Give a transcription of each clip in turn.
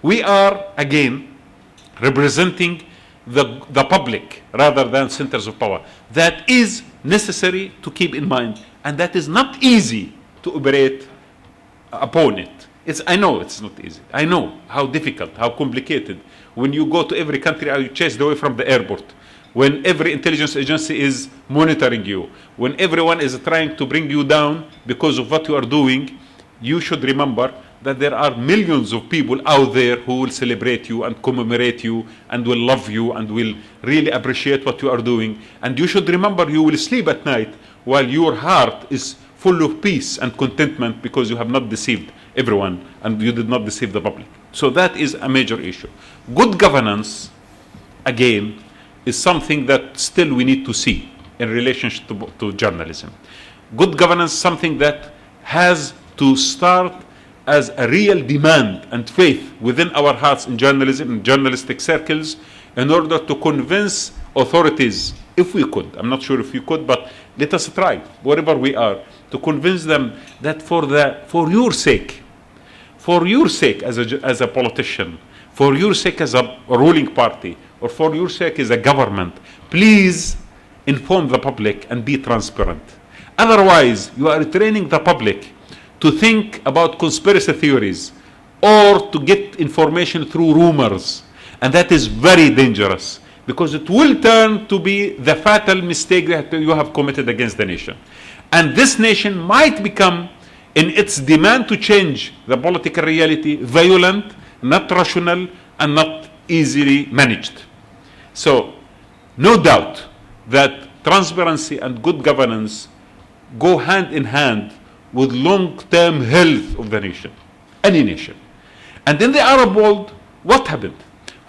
We are, again, representing the public rather than centers of power. That is necessary to keep in mind, and that is not easy to operate upon it. I know it's not easy. I know how difficult, how complicated. When you go to every country, are you chased away from the airport? When every intelligence agency is monitoring you, when everyone is trying to bring you down because of what you are doing, you should remember that there are millions of people out there who will celebrate you and commemorate you and will love you and will really appreciate what you are doing. And you should remember you will sleep at night while your heart is full of peace and contentment because you have not deceived everyone and you did not deceive the public. So that is a major issue. Good governance, again, is something that still we need to see in relationship to journalism. Good governance is something that has to start as a real demand and faith within our hearts in journalism, in journalistic circles, in order to convince authorities, if we could, I'm not sure if we could, but let us try, wherever we are, to convince them that for your sake as a politician, for your sake as a ruling party, or for your sake as a government, please inform the public and be transparent. Otherwise, you are training the public to think about conspiracy theories or to get information through rumors. And that is very dangerous because it will turn to be the fatal mistake that you have committed against the nation. And this nation might become, in its demand to change the political reality, violent, not rational, and not easily managed. So, no doubt that transparency and good governance go hand in hand with long-term health of the nation, any nation. And in the Arab world, what happened?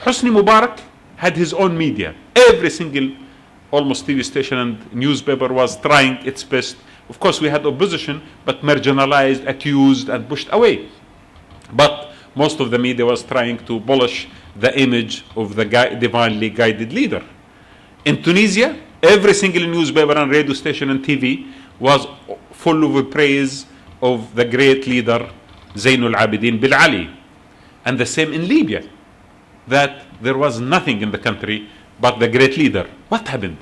Hosni Mubarak had his own media. Every single, almost TV station and newspaper was trying its best. Of course, we had opposition, but marginalized, accused, and pushed away. But most of the media was trying to polish the image of the divinely guided leader. In Tunisia, every single newspaper and radio station and TV was full of praise of the great leader Zainul Abidin Bil Ali. And the same in Libya, that there was nothing in the country but the great leader. What happened?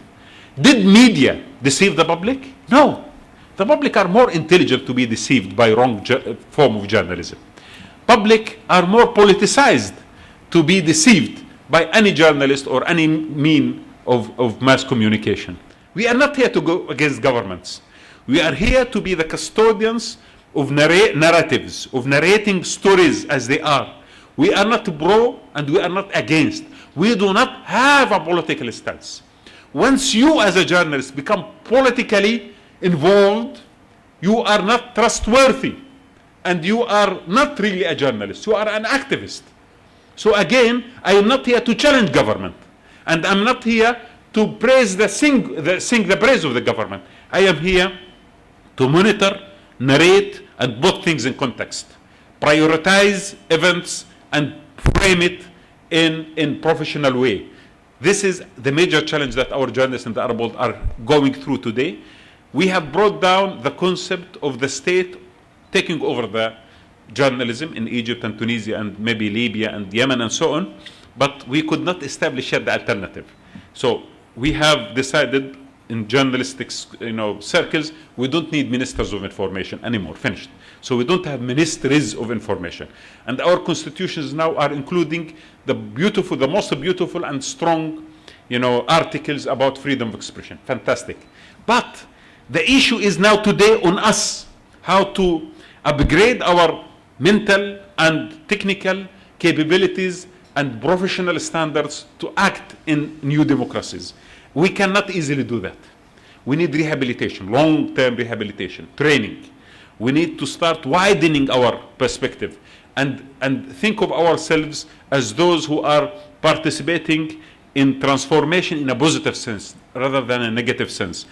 Did media deceive the public? No. The public are more intelligent to be deceived by wrong form of journalism. Public are more politicized to be deceived by any journalist or any mean of mass communication. We are not here to go against governments. We are here to be the custodians of narratives, of narrating stories as they are. We are not pro and we are not against. We do not have a political stance. Once you as a journalist become politically involved, you are not trustworthy and you are not really a journalist. You are an activist. So again, I am not here to challenge government and I'm not here to praise sing the praise of the government. I am here to monitor, narrate, and put things in context. Prioritize events and frame it in professional way. This is the major challenge that our journalists in the Arab world are going through today. We have brought down the concept of the state taking over the journalism in Egypt and Tunisia and maybe Libya and Yemen and so on, but we could not establish yet the alternative. So we have decided in journalistic circles, we don't need ministers of information anymore, finished. So we don't have ministries of information. And our constitutions now are including the most beautiful and strong articles about freedom of expression. Fantastic. But the issue is now today on us, how to upgrade our mental and technical capabilities and professional standards to act in new democracies. We cannot easily do that. We need rehabilitation, long-term rehabilitation, training. We need to start widening our perspective and think of ourselves as those who are participating in transformation in a positive sense rather than a negative sense.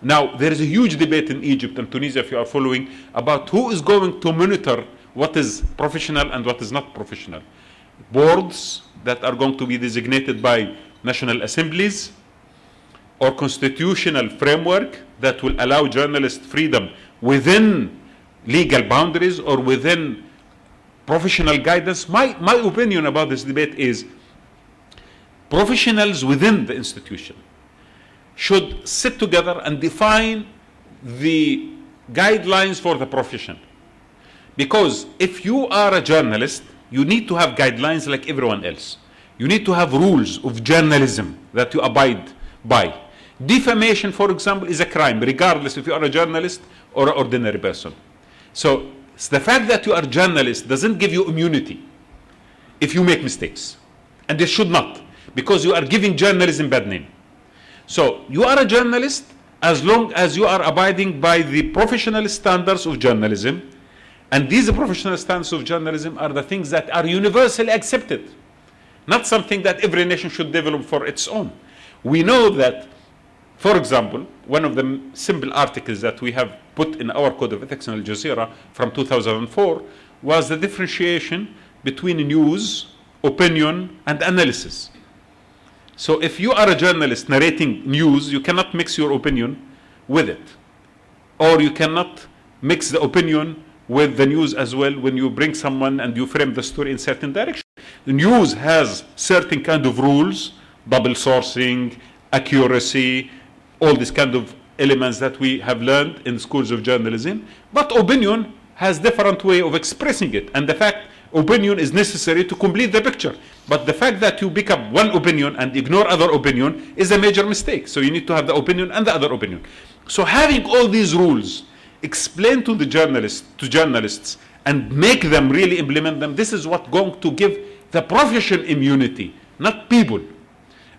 Now, there is a huge debate in Egypt and Tunisia, if you are following, about who is going to monitor what is professional and what is not professional. Boards that are going to be designated by national assemblies, or constitutional framework that will allow journalist freedom within legal boundaries or within professional guidance. My opinion about this debate is professionals within the institution should sit together and define the guidelines for the profession. Because if you are a journalist, you need to have guidelines like everyone else. You need to have rules of journalism that you abide by. Defamation, for example, is a crime, regardless if you are a journalist or an ordinary person. So the fact that you are a journalist doesn't give you immunity if you make mistakes. And it should not, because you are giving journalism bad name. So you are a journalist as long as you are abiding by the professional standards of journalism. And these professional standards of journalism are the things that are universally accepted, not something that every nation should develop for its own. We know that, for example, one of the simple articles that we have put in our Code of Ethics in Al Jazeera from 2004 was the differentiation between news, opinion, and analysis. So if you are a journalist narrating news, you cannot mix your opinion with it. Or you cannot mix the opinion with the news as well when you bring someone and you frame the story in certain direction. The news has certain kind of rules, double sourcing, accuracy, all these kind of elements that we have learned in schools of journalism. But opinion has different way of expressing it. And the fact opinion is necessary to complete the picture. But the fact that you pick up one opinion and ignore other opinion is a major mistake. So you need to have the opinion and the other opinion. So having all these rules explain to the journalists and make them really implement them, this is what going to give the profession immunity, not people.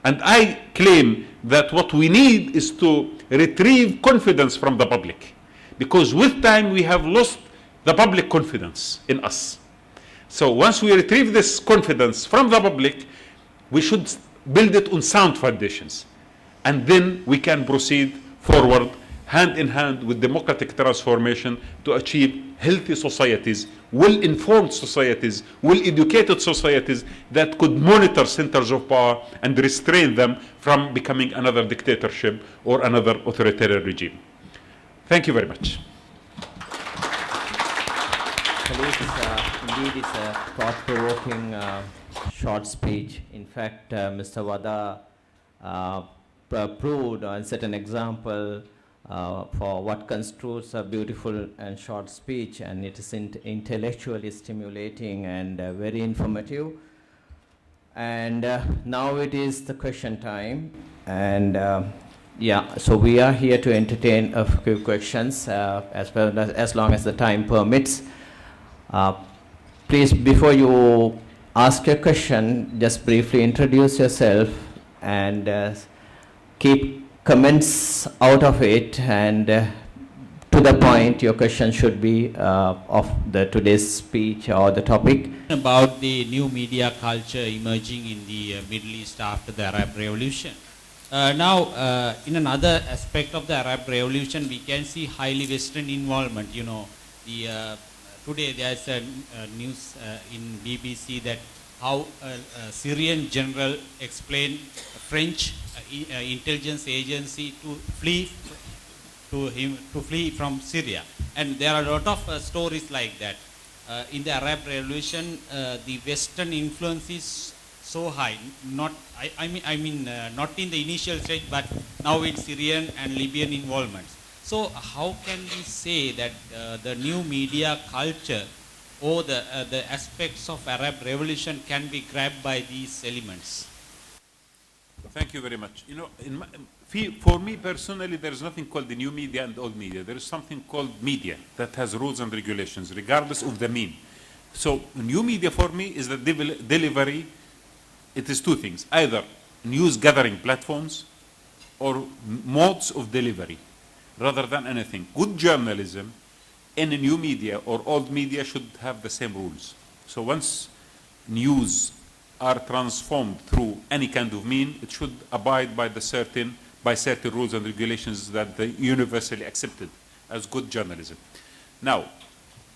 And I claim that what we need is to retrieve confidence from the public, because with time we have lost the public confidence in us. So once we retrieve this confidence from the public, we should build it on sound foundations, and then we can proceed forward hand in hand with democratic transformation to achieve healthy societies, well-informed societies, well-educated societies that could monitor centers of power and restrain them from becoming another dictatorship or another authoritarian regime. Thank you very much. Indeed, it's a thought-provoking short speech. In fact, Mr. Wadah proved and set an example for what construes a beautiful and short speech, and it is intellectually stimulating and very informative. And now it is the question time, and yeah, so we are here to entertain a few questions as long as the time permits. Please, before you ask your question, just briefly introduce yourself and keep comments out of it, and to the point. Your question should be of today's speech or the topic. About the new media culture emerging in the Middle East after the Arab Revolution. Now, in another aspect of the Arab Revolution, we can see highly Western involvement. You know, today there is a news in BBC that how a Syrian general explained French intelligence agency to flee from Syria, and there are a lot of stories like that. In the Arab Revolution, the Western influence is so high. Not I mean not in the initial stage, but now in Syrian and Libyan involvements. So how can we say that the new media culture or the aspects of Arab Revolution can be grabbed by these elements? Thank you very much. You know, for me personally, there is nothing called the new media and old media. There is something called media that has rules and regulations, regardless of the mean. So new media for me is the delivery. It is two things: either news gathering platforms or modes of delivery, rather than anything. Good journalism in a new media or old media should have the same rules. So once news are transformed through any kind of mean, it should abide by certain rules and regulations that they universally accepted as good journalism. Now,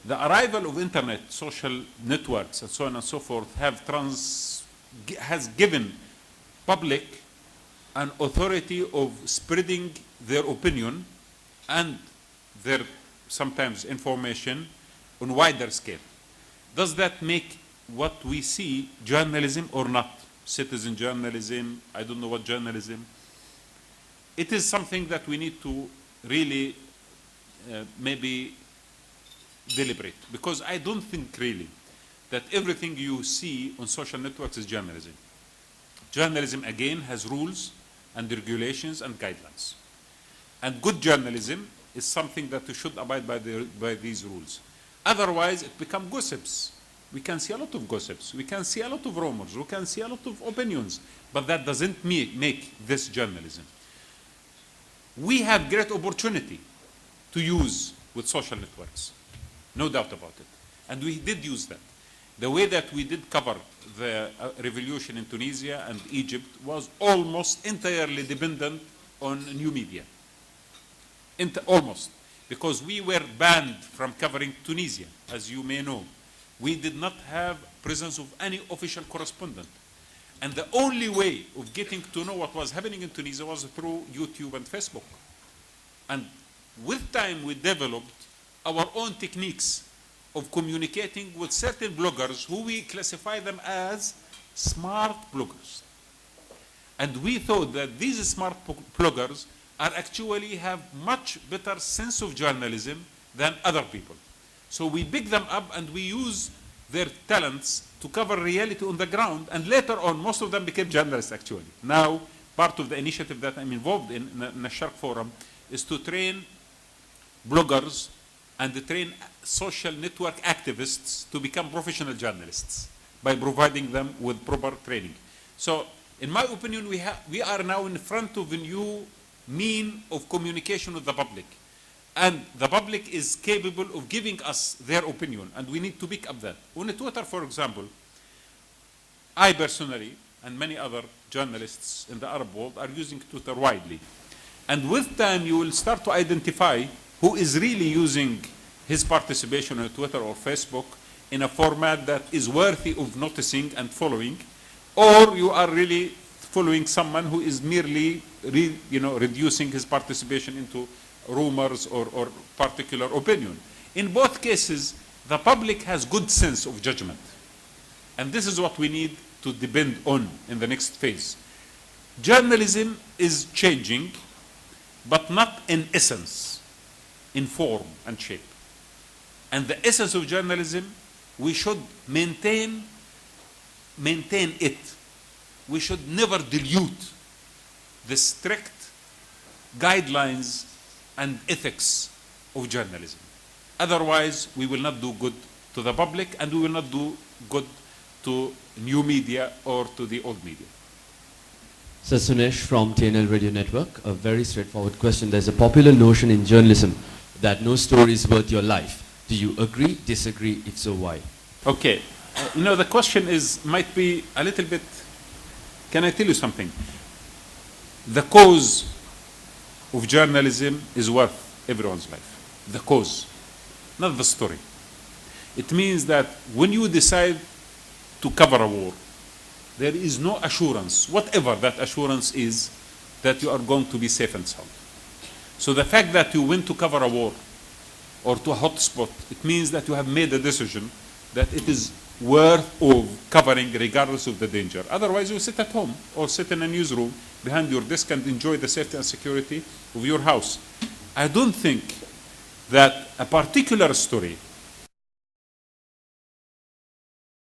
the arrival of internet, social networks, and so on and so forth has given public an authority of spreading their opinion and their sometimes information on wider scale. Does that make what we see journalism or not? Citizen journalism, I don't know what journalism. It is something that we need to really maybe deliberate, because I don't think really that everything you see on social networks is journalism. Journalism, again, has rules and regulations and guidelines. And good journalism is something that we should abide by these rules. Otherwise, it becomes gossips. We can see a lot of gossips. We can see a lot of rumors. We can see a lot of opinions. But that doesn't make this journalism. We have great opportunity to use with social networks. No doubt about it. And we did use that. The way that we did cover the revolution in Tunisia and Egypt was almost entirely dependent on new media. Almost. Because we were banned from covering Tunisia, as you may know. We did not have presence of any official correspondent. And the only way of getting to know what was happening in Tunisia was through YouTube and Facebook. And with time, we developed our own techniques of communicating with certain bloggers who we classify them as smart bloggers. And we thought that these smart bloggers are actually have much better sense of journalism than other people. So we pick them up and we use their talents to cover reality on the ground, and later on most of them became journalists actually. Now part of the initiative that I'm involved in the Shark Forum is to train bloggers and to train social network activists to become professional journalists by providing them with proper training. So in my opinion, we are now in front of a new mean of communication with the public. And the public is capable of giving us their opinion, and we need to pick up that. On Twitter, for example, I personally and many other journalists in the Arab world are using Twitter widely. And with time, you will start to identify who is really using his participation on Twitter or Facebook in a format that is worthy of noticing and following, or you are really following someone who is merely reducing his participation into rumors or particular opinion. In both cases, the public has good sense of judgment. And this is what we need to depend on in the next phase. Journalism is changing, but not in essence, in form and shape. And the essence of journalism, we should maintain it. We should never dilute the strict guidelines and ethics of journalism. Otherwise, we will not do good to the public, and we will not do good to new media or to the old media. Sir Sunesh from TNL Radio Network, a very straightforward question. There's a popular notion in journalism that no story is worth your life. Do you agree, disagree? If so, why? Okay. The question might be a little bit, can I tell you something? The cause of journalism is worth everyone's life. The cause, not the story. It means that when you decide to cover a war, there is no assurance, whatever that assurance is, that you are going to be safe and sound. So the fact that you went to cover a war or to a hotspot, it means that you have made a decision that it is worth of covering regardless of the danger. Otherwise, you sit at home or sit in a newsroom behind your desk and enjoy the safety and security of your house. I don't think that a particular story